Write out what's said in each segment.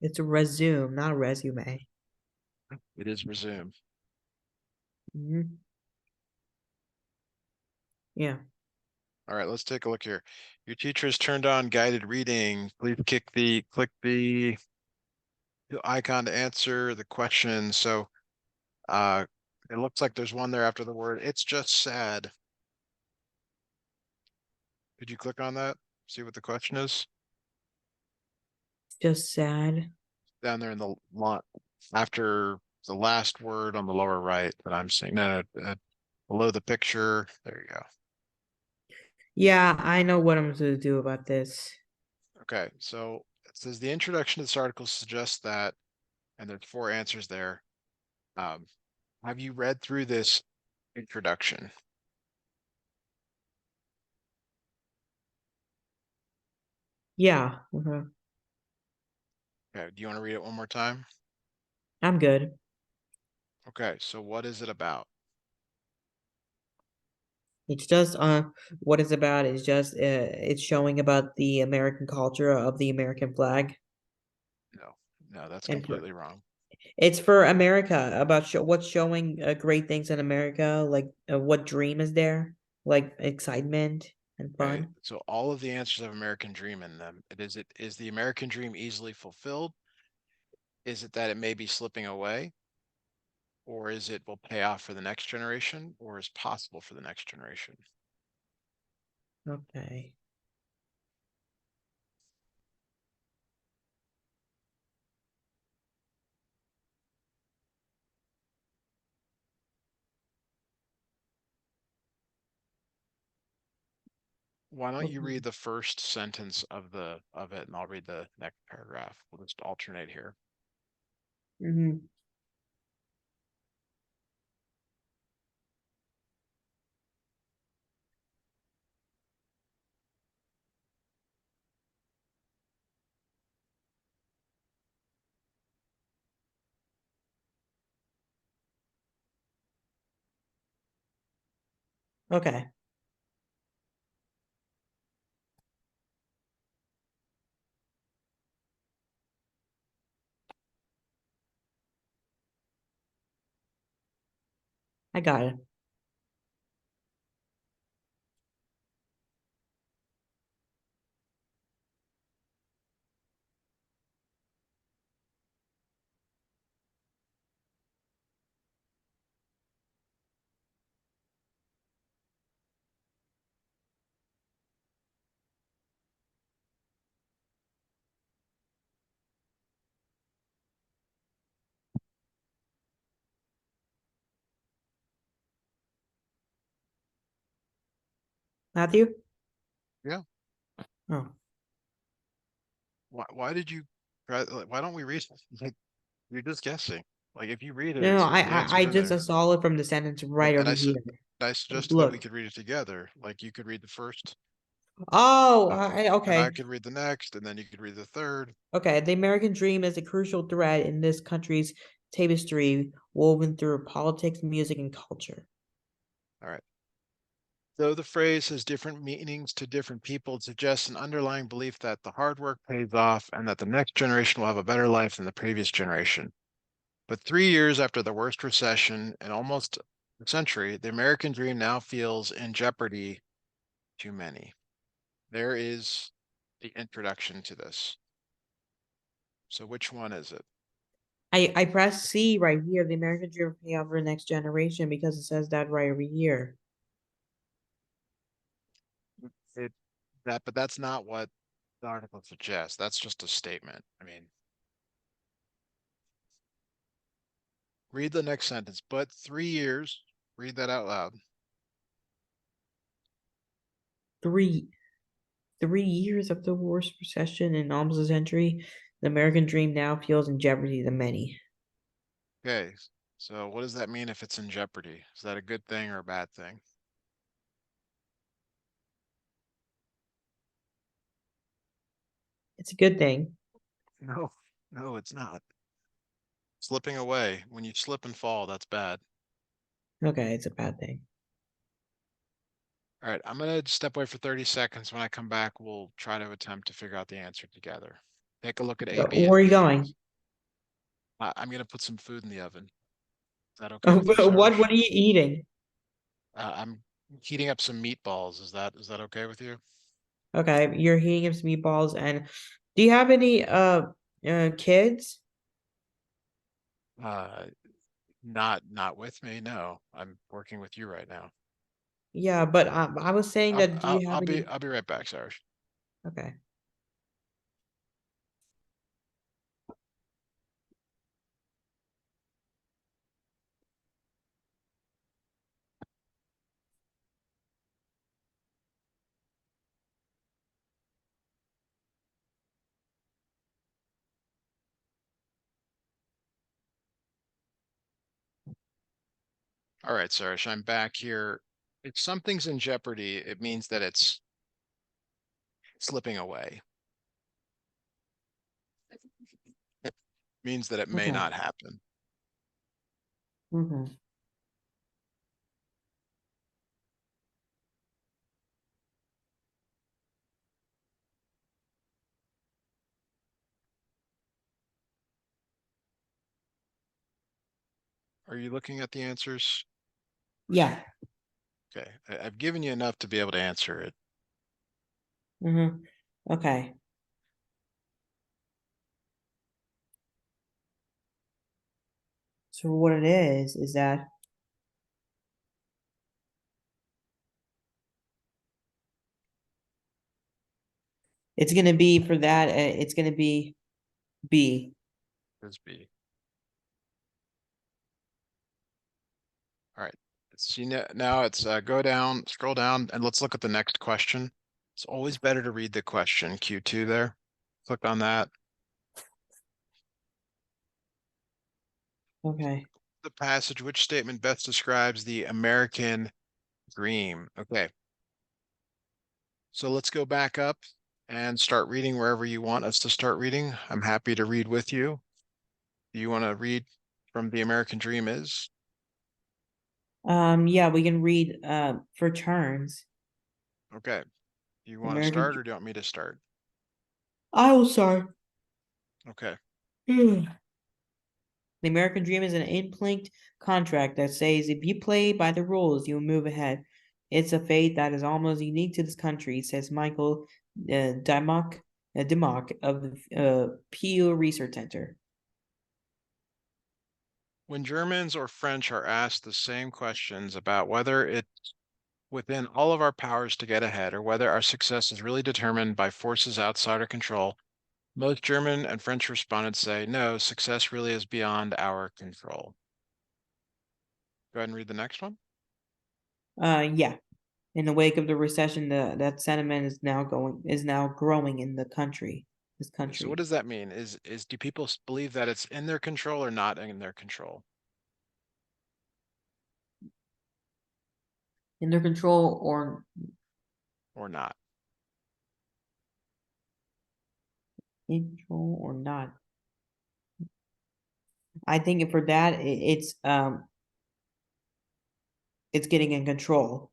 It's a resume, not a resume. It is resume. Hmm. Yeah. All right, let's take a look here. Your teacher has turned on guided reading. Please click the icon to answer the question. So it looks like there's one there after the word. It's just sad. Did you click on that? See what the question is? It's just sad. Down there in the lot after the last word on the lower right that I'm seeing. No, no, below the picture. There you go. Yeah, I know what I'm to do about this. Okay, so it says the introduction to this article suggests that, and there's four answers there. Um, have you read through this introduction? Yeah. Okay, do you want to read it one more time? I'm good. Okay, so what is it about? It's just what it's about is just it's showing about the American culture of the American flag. No, no, that's And for completely wrong. it's for America about what's showing great things in America, like what dream is there, like excitement and Okay, fun. so all of the answers have American dream in them. It is the American dream easily fulfilled? Is it that it may be slipping away? Or is it will pay off for the next generation? Or is possible for the next generation? Okay. Why don't you Okay. read the first sentence of it and I'll read the next paragraph. We'll just alternate here. Hmm. Okay. I got it. Matthew? Yeah. Oh. Why did you why don't we read like you're just guessing. Like if you read it, No, it no, says I, the I answer's I in just there. saw it from the sentence right And over here. I suggested that we Look. could read it together. Like you could read the first, Oh, uh, and I okay. could read the next, and then you could read the third. Okay, the American dream is a crucial thread in this country's tapestry woven through politics, music, and culture. All right. Though the phrase has different meanings to different people, it suggests an underlying belief that the hard work pays off and that the next generation will have a better life than the previous generation. But 3 years after the worst recession in almost a century, the American dream now feels in jeopardy to many. There is the introduction to this. So which one is it? I press C right here. The American dream will pay off for the next generation because it says that right over here. It that, but that's not what the article suggests. That's just a statement. I mean, read the next sentence. But 3 years, read that out loud. Three 3 years of the worst recession in almost a century, the American dream now feels in jeopardy to many. Okay, so what does that mean if it's in jeopardy? Is that a good thing or a bad thing? It's a good thing. No, no, it's not. Slipping away. When you slip and fall, that's bad. Okay, it's a bad thing. All right, I'm gonna step away for 30 seconds. When I come back, we'll try to attempt to figure out the answer together. Take a look at A, B, Where and are you D. going? I'm gonna put some food in the oven. Is that okay with you, What Sourish? are you eating? I'm heating up some meatballs. Is that okay with you? Okay, you're heating up some meatballs, and do you have any kids? Uh, not with me. No, I'm working with you right now. Yeah, but I was saying I'll that do I'll, you I'll have be any? I'll be right back, Sourish. Okay. All right, Sourish, I'm back here. If something's in jeopardy, it means that it's slipping away. It means that it may Okay. not happen. Mm-hmm. Are you looking at the answers? Yeah. Okay, I've given you enough to be able to answer it. Mm-hmm. Okay. So what it is that it's gonna be for that. It's gonna be B. Is B. All right. See now it's go down, scroll down, and let's look at the next question. It's always better to read the question, Q2 there. Click on that. Okay. The passage, which statement best describes the American dream? Okay, so let's go back up and start reading wherever you want us to start reading. I'm happy to read with you. Do you want to read from the American dream is? Yeah, we can read for turns. Okay. Do you want to American. start or do you want me to start? I will start. Okay. The American Dream is an in-planked contract that says if you play by the rules, you'll move ahead. It's a fate that is almost unique to this country, says Michael Dimmock of the Pew Research Center. When Germans or French are asked the same questions about whether it's within all of our powers to get ahead or whether our success is really determined by forces outside our control, most German and French respondents say, no, success really is beyond our control. Go ahead and read the next one. Yeah. In the wake of the recession, that sentiment is now growing in the country. This Okay, so what country. does that mean? Is do people believe that it's in their control or not in their control In their control or or not? in control or not. I think for that it's getting in control.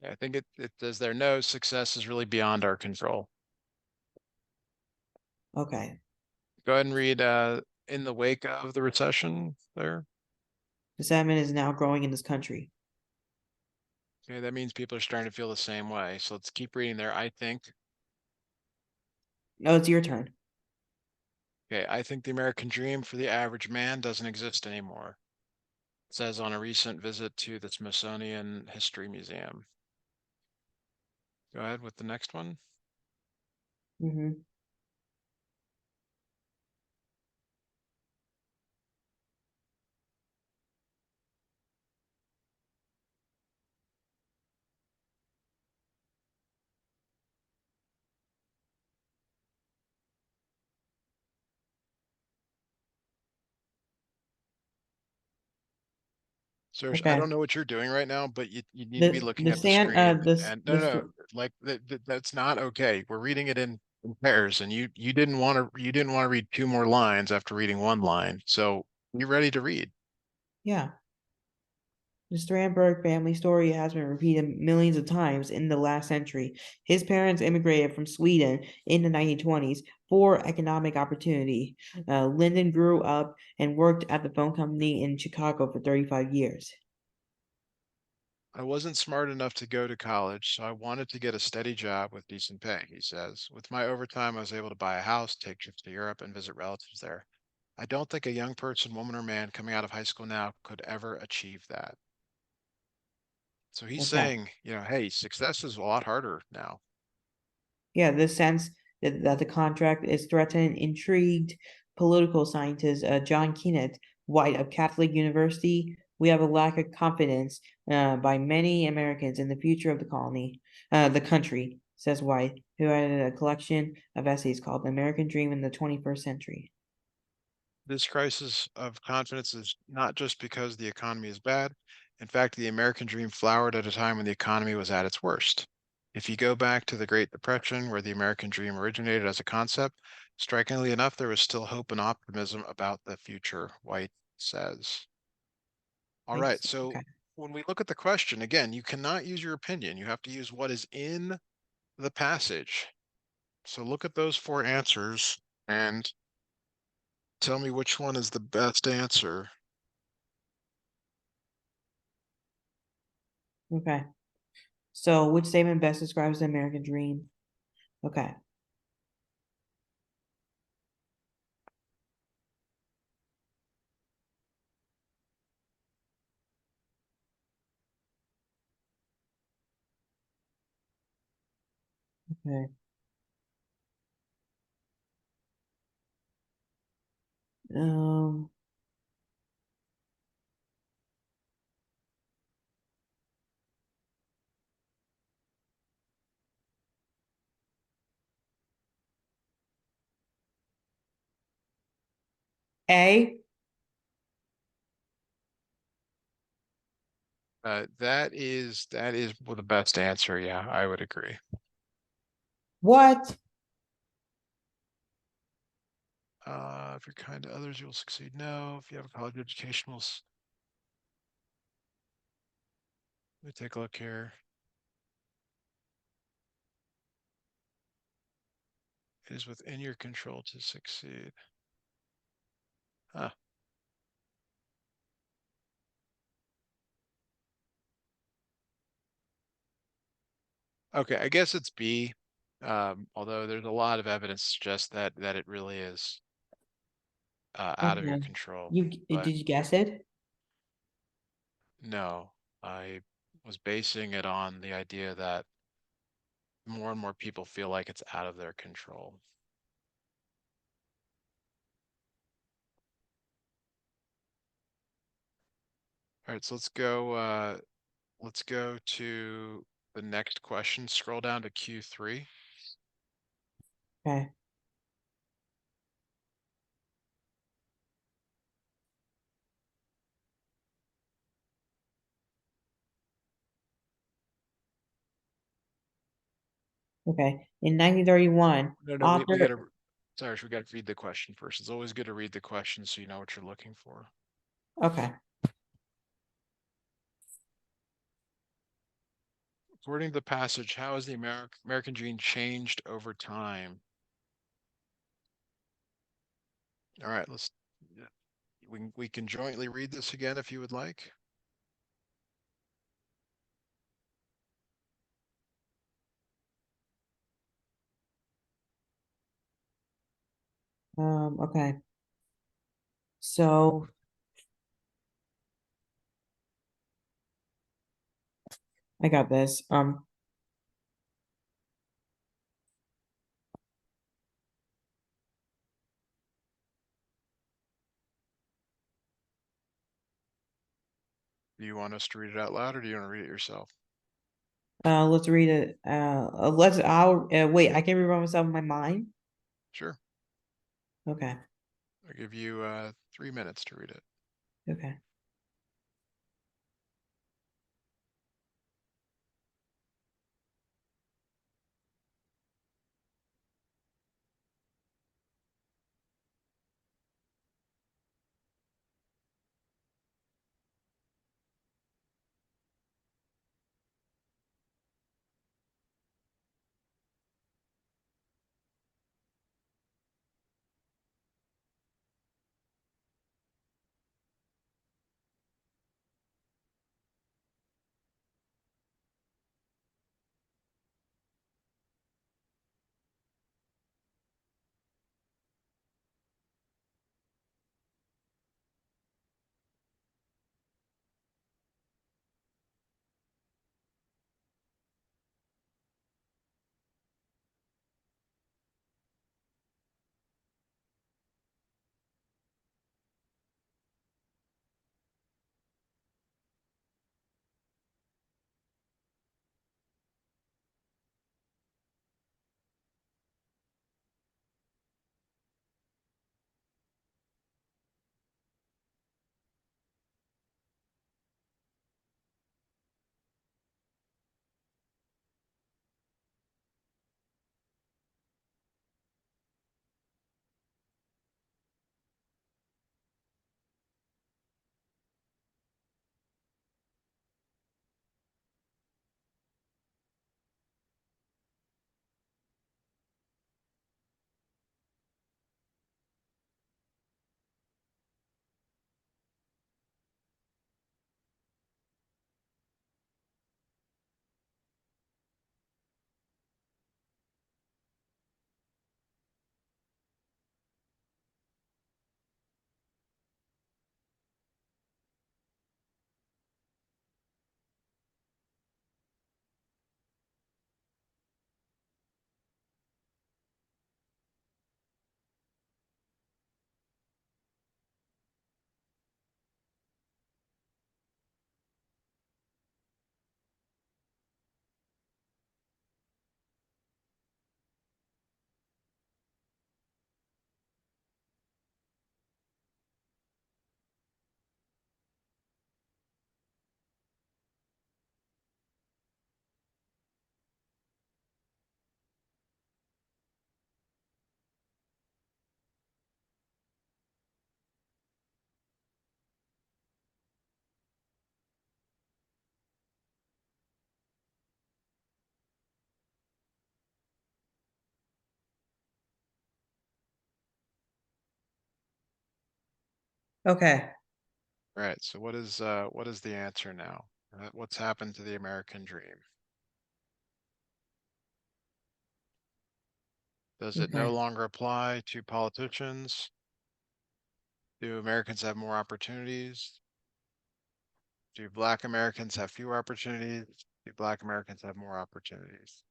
I think it says there, no, success is really beyond our control. Okay. Go ahead and read in the wake of the recession there. The sentiment is now growing in this country. Okay, that means people are starting to feel the same way. So let's keep reading there. I think, No, it's your turn. okay, I think the American dream for the average man doesn't exist anymore. It says on a recent visit to the Smithsonian History Museum. Go ahead with the next one. Mm-hmm. Serge, I don't Okay. know what you're doing right now, but you need to be looking The at the stand screen. this And no, this no, like that's not okay. We're reading it in pairs, and you didn't want to read two more lines after reading one line. So you ready to read? yeah. The Strandberg family story has been repeated millions of times in the last century. His parents immigrated from Sweden in the 1920s for economic opportunity. Lyndon grew up and worked at the phone company in Chicago for 35 years. I wasn't smart enough to go to college, so I wanted to get a steady job with decent pay, he says. With my overtime, I was able to buy a house, take trips to Europe, and visit relatives there. I don't think a young person, woman or man, coming out of high school now could ever achieve that. So he's Okay. saying, hey, success is a lot harder now. Yeah, this sense that the contract is threatened intrigued political scientist John Kenneth White of Catholic University. We have a lack of confidence by many Americans in the future of the country, says White, who had a collection of essays called The American Dream in the 21st Century. This crisis of confidence is not just because the economy is bad. In fact, the American dream flowered at a time when the economy was at its worst. If you go back to the Great Depression, where the American dream originated as a concept, strikingly enough, there was still hope and optimism about the future, White says. All right, Thanks. so Okay. when we look at the question, again, you cannot use your opinion. You have to use what is in the passage. So look at those four answers and tell me which one is the best answer. Okay. So, which statement best describes the American dream? Okay. Okay. Um. A. That is well, the best answer. Yeah, I would agree. What? If you're kind to others, you will succeed. No, if you have a college education, let me take a look here. It is within your control to succeed. Huh. Okay, I guess it's B. Although there's a lot of evidence to suggest that it really is out of your Okay. control. You But did you guess it? no, I was basing it on the idea that more and more people feel like it's out of their control. All right, so let's go to the next question. Scroll down to Q3. Okay. Okay. In 1931, No, no, we author. gotta, sorry, we gotta read the question first. It's always good to read the question so you know what you're looking for. Okay. According to the passage, how has the American dream changed over time? All right, yeah, we can jointly read this again if you would like. Okay. So I got this. Do you want us to read it out loud or do you want to read it yourself? Let's read it. I'll wait, I can read by myself in my mind. Sure. Okay. I'll give you 3 minutes to read it. Okay. Okay. Right. So what is the answer now? What's happened to the American dream? Does it no Okay. longer apply to politicians? Do Americans have more opportunities? Do Black Americans have fewer opportunities? Do Black Americans have more opportunities?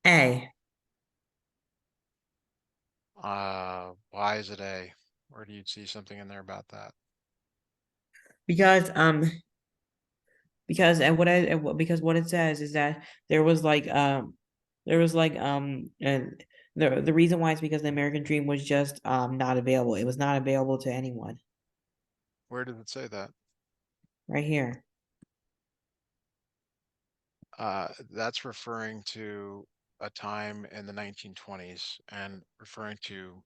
A. Why is it A? Or do you see something in there about that? Because because because what it says is that there was like there was like and the reason why is because the American dream was just not available. It was not available to anyone. Where does it say that? Right here. That's referring to a time in the 1920s and referring to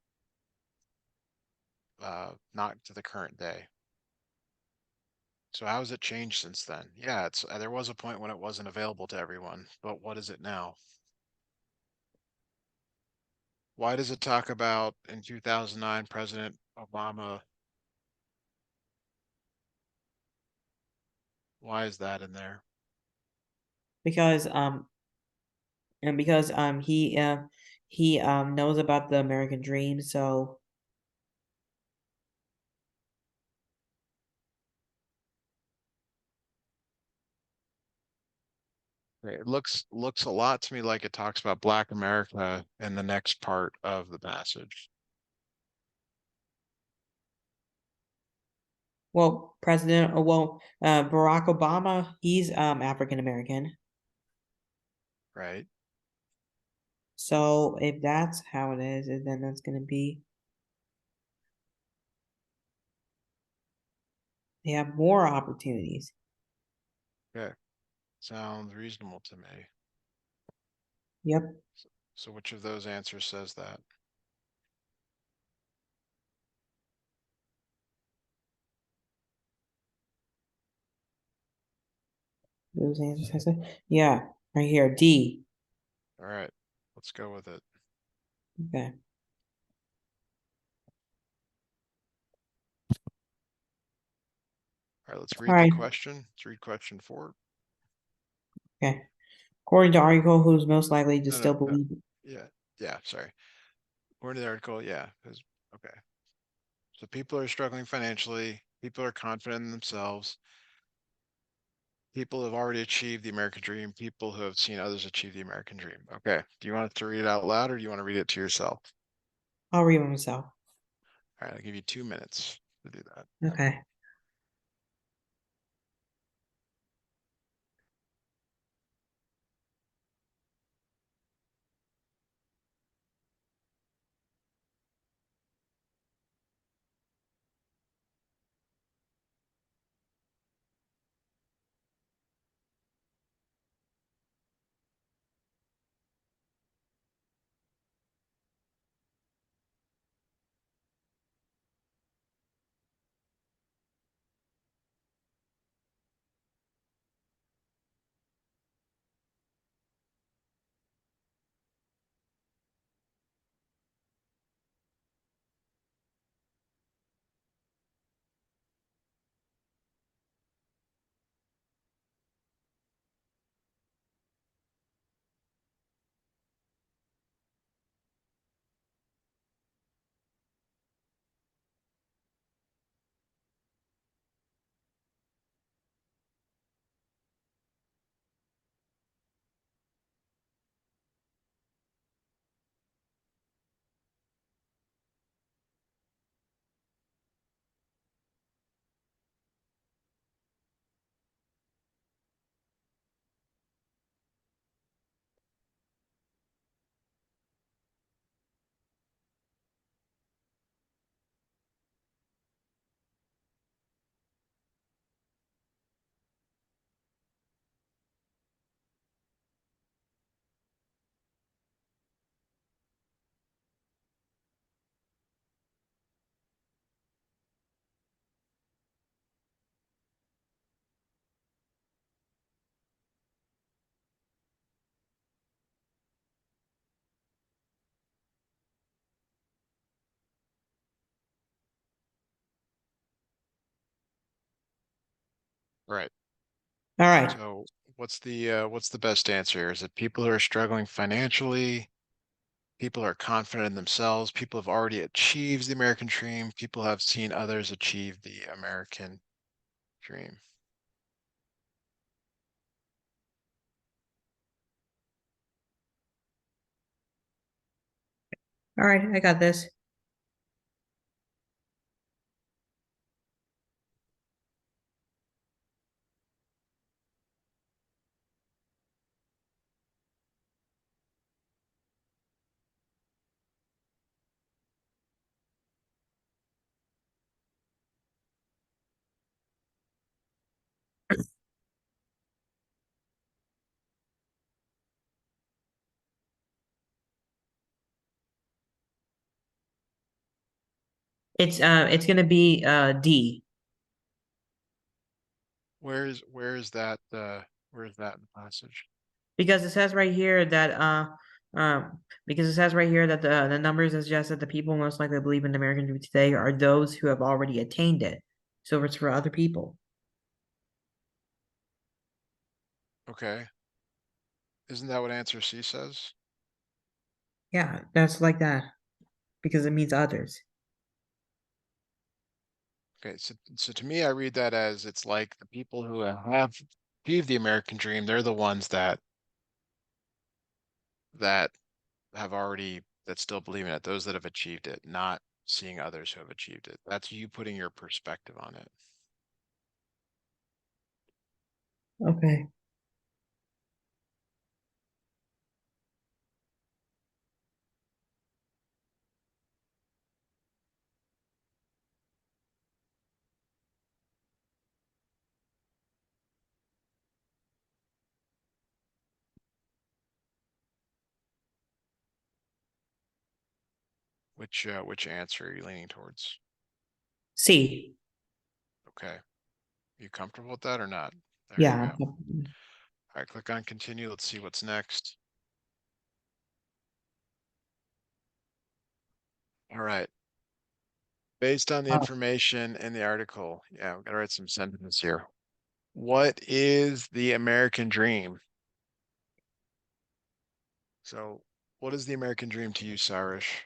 not to the current day. So how has it changed since then? Yeah, it's there was a point when it wasn't available to everyone, but what is it now? Why does it talk about in 2009 President Obama? Why is that in there? Because and because he knows about the American dream, so It looks a lot to me like it talks about Black America in the next part of the passage, Barack Obama, he's African American. right? So if that's how it is, then that's gonna be they have more opportunities. Okay, sounds reasonable to me. Yep, So which of those answers says that? those answers. I said, yeah, right here, D. All right, let's go with it. Okay. All right, let's All read the right. question. Let's read question four. Okay. According to article, who's most likely to No, no, still no. believe? Yeah, yeah, sorry. According to the article, yeah. Okay. So people are struggling financially. People are confident in themselves. People who have already achieved the American dream. People who have seen others achieve the American dream. Okay. Do you want it to read it out loud or do you want to read it to yourself? I'll read it myself. All right, I'll give you 2 minutes to do that. Okay. Right. All right. So what's the best answer here? Is it people who are struggling financially? People are confident in themselves. People have already achieved the American dream. People have seen others achieve the American dream. All right, I got this. It's gonna be D. Where is that in the passage? Because it says right here that because it says right here that the numbers suggest that the people most likely to believe in the American dream today are those who have already attained it. So it's for other people. Okay. Isn't that what answer C says? Yeah, that's like that because it means others. Okay, so to me, I read that as it's like the people who have achieved the American dream, they're the ones that have already that still believe in it, those that have achieved it, not seeing others who have achieved it. That's you putting your perspective on it. Okay. Which answer are you leaning towards? C. Okay. You comfortable with that or not? There you Yeah. go. All right, click on continue. Let's see what's next. All right. Based on the Uh, information in the article, yeah, we gotta write some sentences here. What is the American dream? So, what is the American dream to you, Sourish?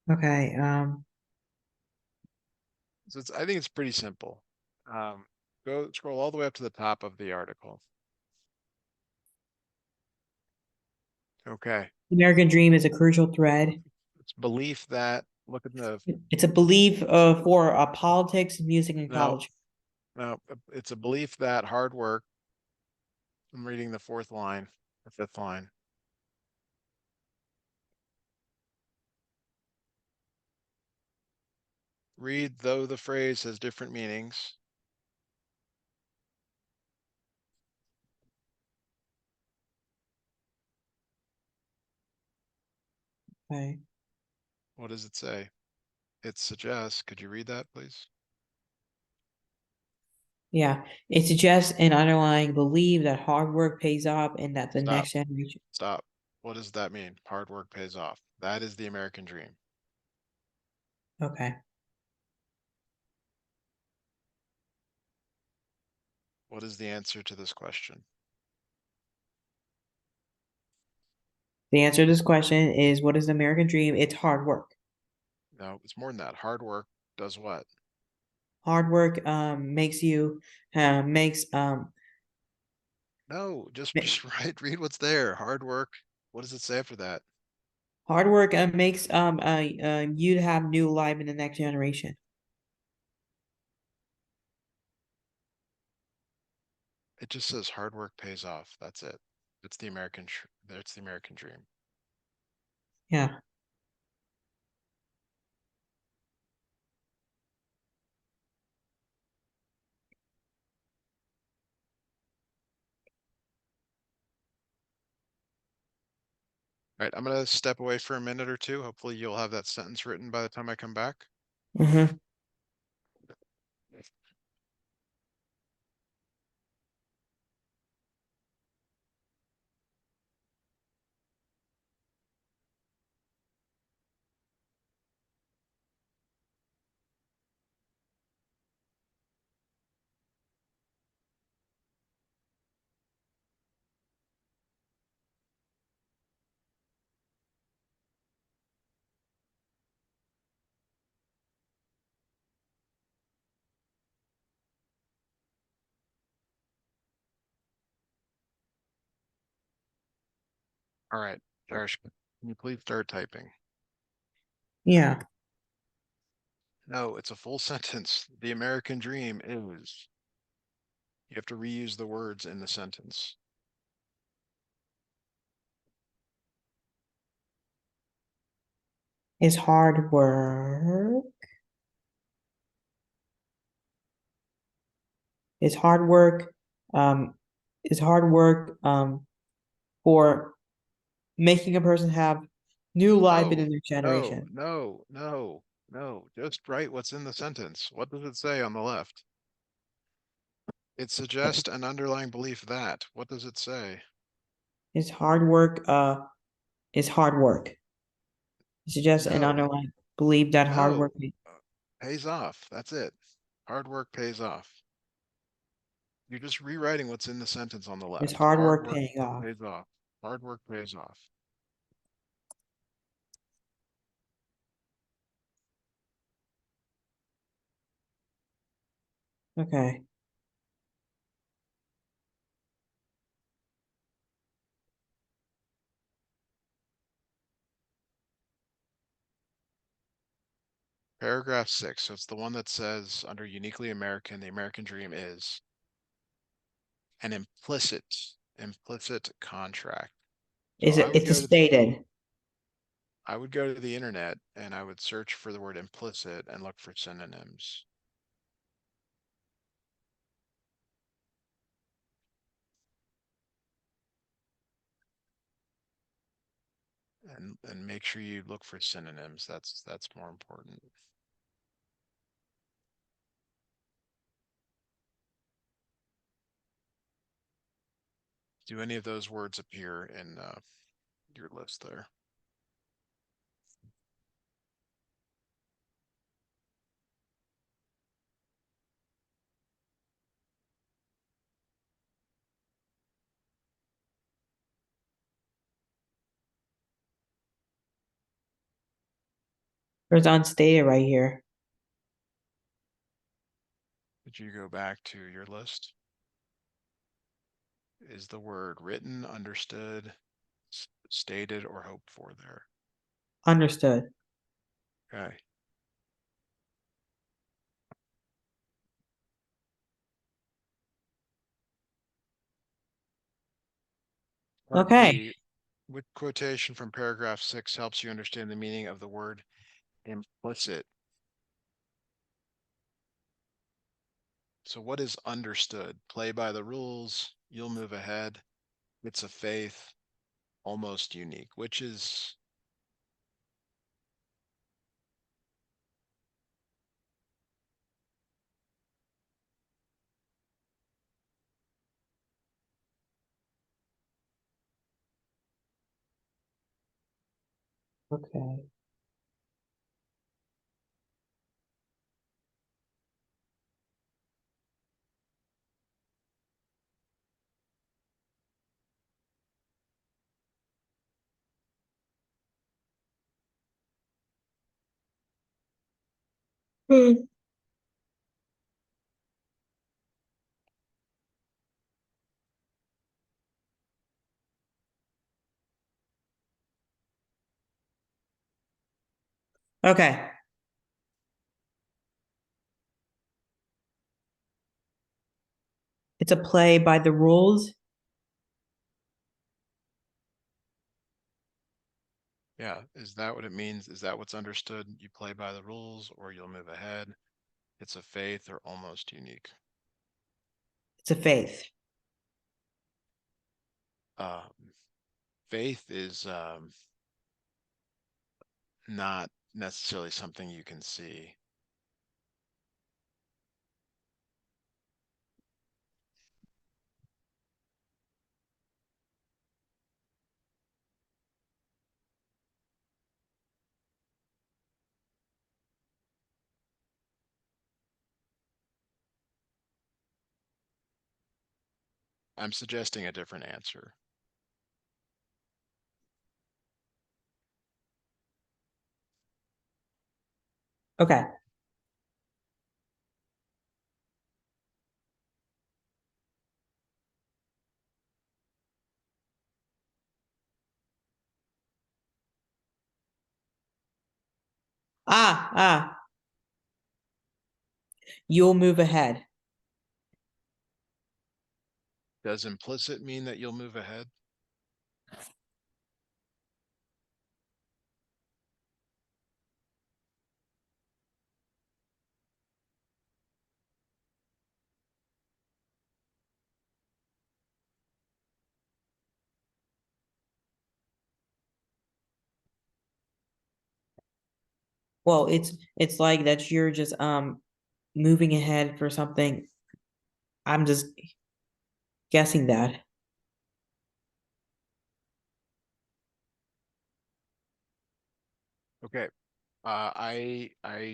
okay. So I think it's pretty simple. Um, go scroll all the way up to the top of the article. Okay. American dream is a crucial thread. It's belief that, look at the, It's a belief for politics, music, and no, college. no, it's a belief that hard work, I'm reading the fourth line, the fifth line. Read though the phrase has different meanings. Okay. What does it say? It suggests, could you read that, please? Yeah. It suggests an underlying belief that hard work pays off and that the Stop, next generation. stop. What does that mean? Hard work pays off. That is the American dream. Okay. What is the answer to this question? The answer to this question is what is the American dream? It's hard work. No, it's more than that. Hard work does what? Hard work makes you makes No, just ma- just read what's there. Hard work. What does it say after that? hard work makes you have new life in the next generation. It just says hard work pays off. That's it. That's the American dream. Yeah. All right, I'm gonna step away for a minute or two. Hopefully you'll have that sentence written by the time I come back. Hmm. All right, Sourish, can you please start typing? Yeah, No, it's a full sentence. The American dream is. You have to reuse the words in the sentence. is hard work. Is hard work, um, is hard work, for making a person have new life in a No, new no, generation. no, no, no. Just write what's in the sentence. What does it say on the left? It suggests an underlying belief that. What does it say? Is hard work, is hard work. It suggests an No, underlying belief that hard work no. Pays off. That's it. Hard work pays off. You're just rewriting what's in the sentence on the is left. hard Hard work work paying off. pays off. Hard work pays off. Okay. Paragraph 6. So it's the one that says under uniquely American, the American dream is an implicit contract. So Is it, it's a stated. I would go to the internet and I would search for the word implicit and look for synonyms. And make sure you look for synonyms. That's more important. Do any of those words appear in your list there? There's unstated right here. Did you go back to your list? Is the word written, understood, stated, or hoped for there? Understood. Okay. Part Okay. B, which quotation from paragraph 6 helps you understand the meaning of the word implicit? So what is understood? Play by the rules, you'll move ahead. It's a faith, almost unique, which is Okay. Hmm. Okay. It's a play by the rules. yeah, is that what it means? Is that what's understood? You play by the rules or you'll move ahead. It's a faith or almost unique. It's a faith. Faith is not necessarily something you can see. I'm suggesting a different answer. Okay. Ah. You'll move ahead. Does implicit mean that you'll move ahead? Well, it's like that you're just moving ahead for something. I'm just guessing that. Okay. I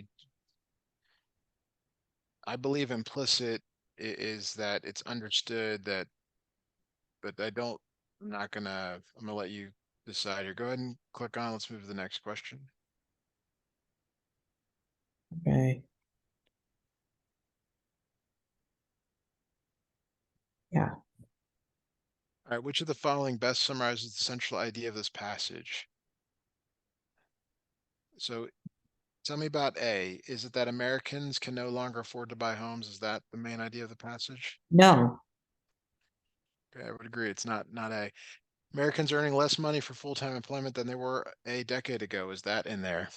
believe implicit is that it's understood that, but I'm gonna let you decide here. Go ahead and click on, let's move to the next question. Okay. Yeah. All right, which of the following best summarizes the central idea of this passage? So tell me about A. Is it that Americans can no longer afford to buy homes? Is that the main idea of the passage? No. Okay, I would agree. It's not A. Americans earning less money for full-time employment than they were a decade ago. Is that in there?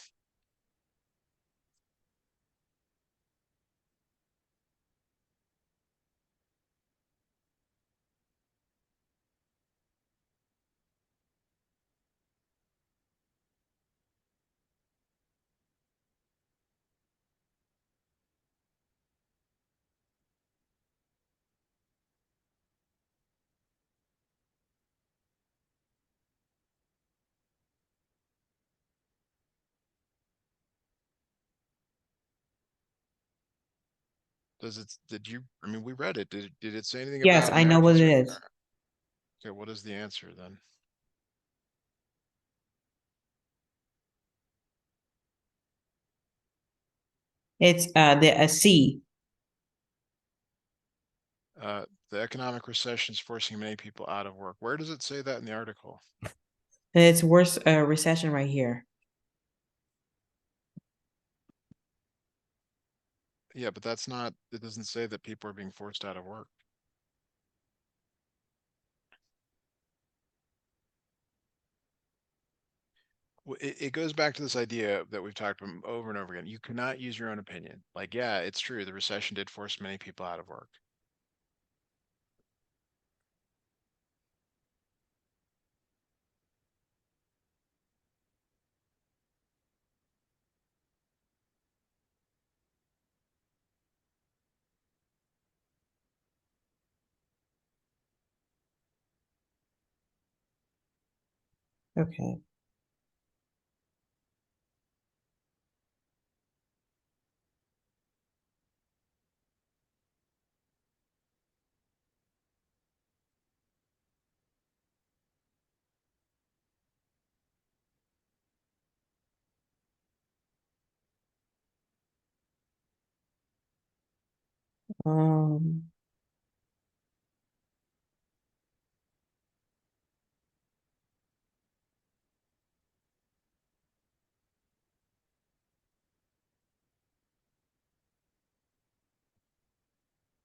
I mean, we read it. Did it say anything Yes, about I know what Americans? it is. Okay, what is the answer then? It's a C. The economic recession is forcing many people out of work. Where does it say that in the article? It's worse recession right here. Yeah, but it doesn't say that people are being forced out of work. It goes back to this idea that we've talked about over and over again. You cannot use your own opinion. Like, yeah, it's true. The recession did force many people out of work. Okay. Um,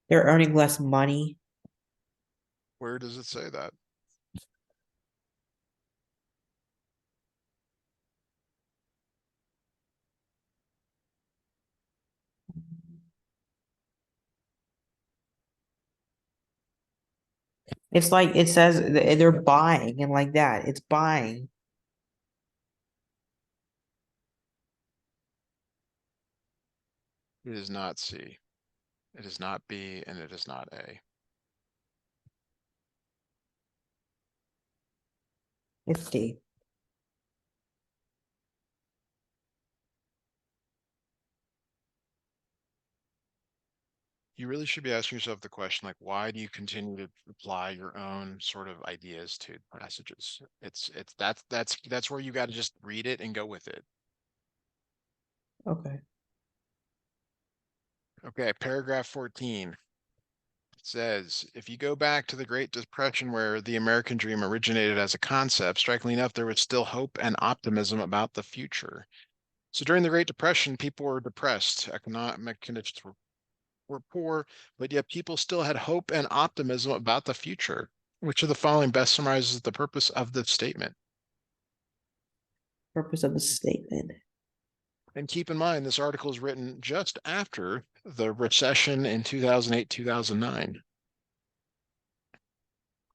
they're earning less money. Where does it say that? It's like it says they're buying and like that. It's buying. It is not C. It is not B, and it is not A. It's D. You really should be asking yourself the question, like, why do you continue to apply your own sort of ideas to passages? That's where you got to just read it and go with it. Okay. Okay, paragraph 14 says, if you go back to the Great Depression where the American dream originated as a concept, strikingly enough, there was still hope and optimism about the future. So during the Great Depression, people were depressed. Economic conditions were poor, but yet people still had hope and optimism about the future. Which of the following best summarizes the purpose of the statement? Purpose of the statement. And keep in mind, this article is written just after the recession in 2008, 2009.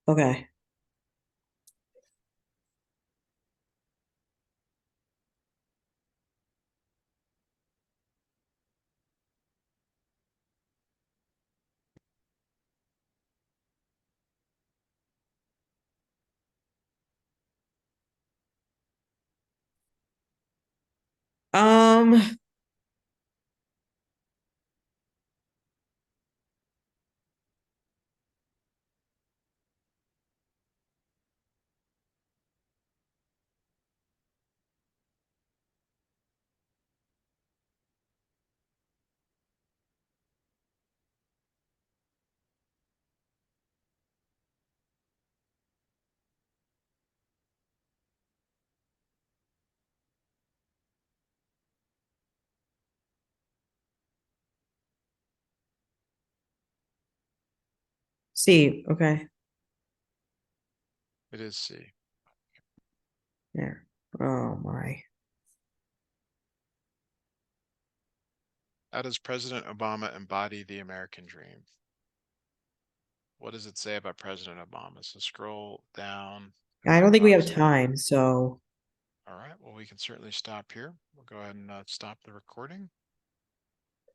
Okay. Um, C. Okay. It is C. There. Oh my. How does President Obama embody the American dream? What does it say about President Obama? So scroll down and I don't that think we have box there. time, so All right, well, we can certainly stop here. We'll go ahead and stop the recording.